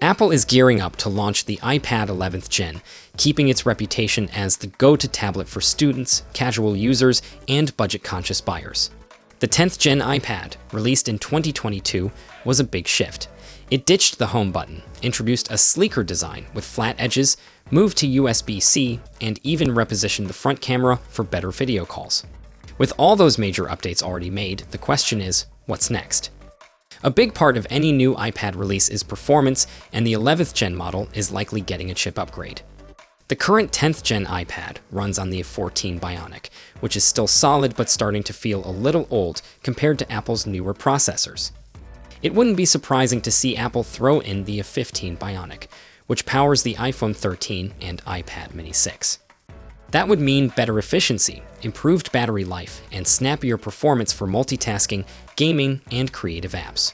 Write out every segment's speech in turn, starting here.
Apple is gearing up to launch the iPad 11th Gen, keeping its reputation as the go-to tablet for students, casual users, and budget-conscious buyers. The 10th Gen iPad, released in 2022, was a big shift. It ditched the home button, introduced a sleeker design with flat edges, moved to USB-C, and even repositioned the front camera for better video calls. With all those major updates already made, the question is, what's next? A big part of any new iPad release is performance, and the 11th Gen model is likely getting a chip upgrade. The current 10th Gen iPad runs on the A15 Bionic, which is still solid but starting to feel a little old compared to Apple's newer processors. It wouldn't be surprising to see Apple throw in the A15 Bionic, which powers the iPhone 13 and iPad mini 6. That would mean better efficiency, improved battery life, and snappier performance for multitasking, gaming, and creative apps.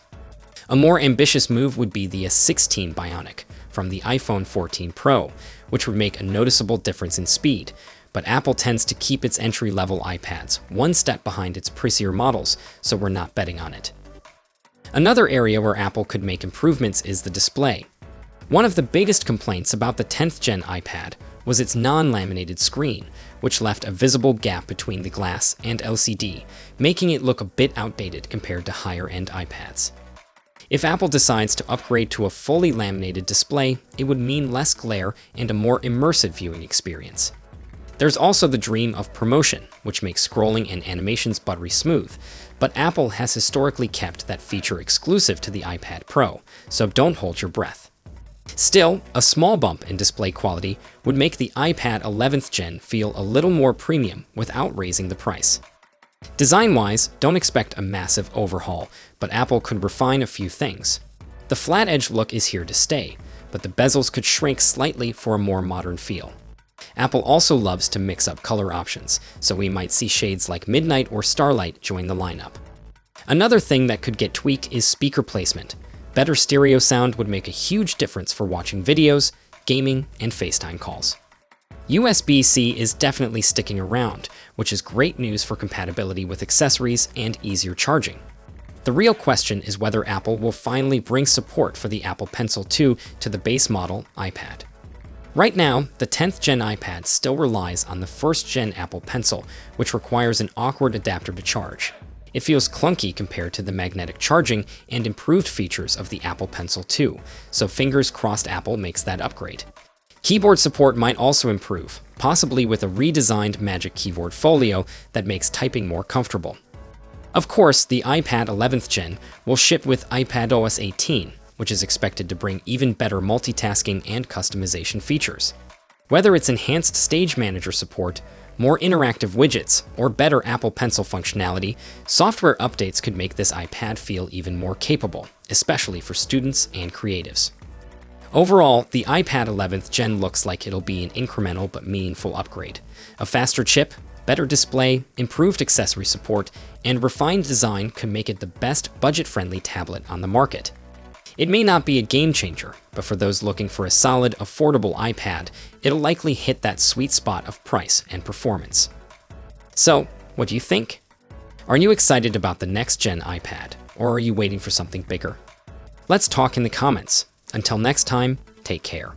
A more ambitious move would be the A16 Bionic from the iPhone 14 Pro, which would make a noticeable difference in speed, but Apple tends to keep its entry-level iPads one step behind its pricier models, so we're not betting on it. Another area where Apple could make improvements is the display. One of the biggest complaints about the 10th Gen iPad was its non-laminated screen, which left a visible gap between the glass and LCD, making it look a bit outdated compared to higher-end iPads. If Apple decides to upgrade to a fully laminated display, it would mean less glare and a more immersive viewing experience. There's also the dream of promotion, which makes scrolling and animations buttery smooth, but Apple has historically kept that feature exclusive to the iPad Pro, so don't hold your breath. Still, a small bump in display quality would make the iPad 11th Gen feel a little more premium without raising the price. Design-wise, don't expect a massive overhaul, but Apple could refine a few things. The flat edge look is here to stay, but the bezels could shrink slightly for a more modern feel. Apple also loves to mix up color options, so we might see shades like Midnight or Starlight join the lineup. Another thing that could get tweaked is speaker placement. Better stereo sound would make a huge difference for watching videos, gaming, and FaceTime calls. USB-C is definitely sticking around, which is great news for compatibility with accessories and easier charging. The real question is whether Apple will finally bring support for the Apple Pencil 2 to the base model iPad. Right now, the 10th Gen iPad still relies on the 1st Gen Apple Pencil, which requires an awkward adapter to charge. It feels clunky compared to the magnetic charging and improved features of the Apple Pencil 2, so fingers crossed Apple makes that upgrade. Keyboard support might also improve, possibly with a redesigned Magic Keyboard Folio that makes typing more comfortable. Of course, the iPad 11th Gen will ship with iPadOS 18, which is expected to bring even better multitasking and customization features. Whether it's enhanced Stage Manager support, more interactive widgets, or better Apple Pencil functionality, software updates could make this iPad feel even more capable, especially for students and creatives. Overall, the iPad 11th Gen looks like it'll be an incremental but meaningful upgrade. A faster chip, better display, improved accessory support, and refined design could make it the best budget-friendly tablet on the market. It may not be a game changer, but for those looking for a solid, affordable iPad, it'll likely hit that sweet spot of price and performance. So, what do you think? Are you excited about the next gen iPad, or are you waiting for something bigger? Let's talk in the comments. Until next time, take care.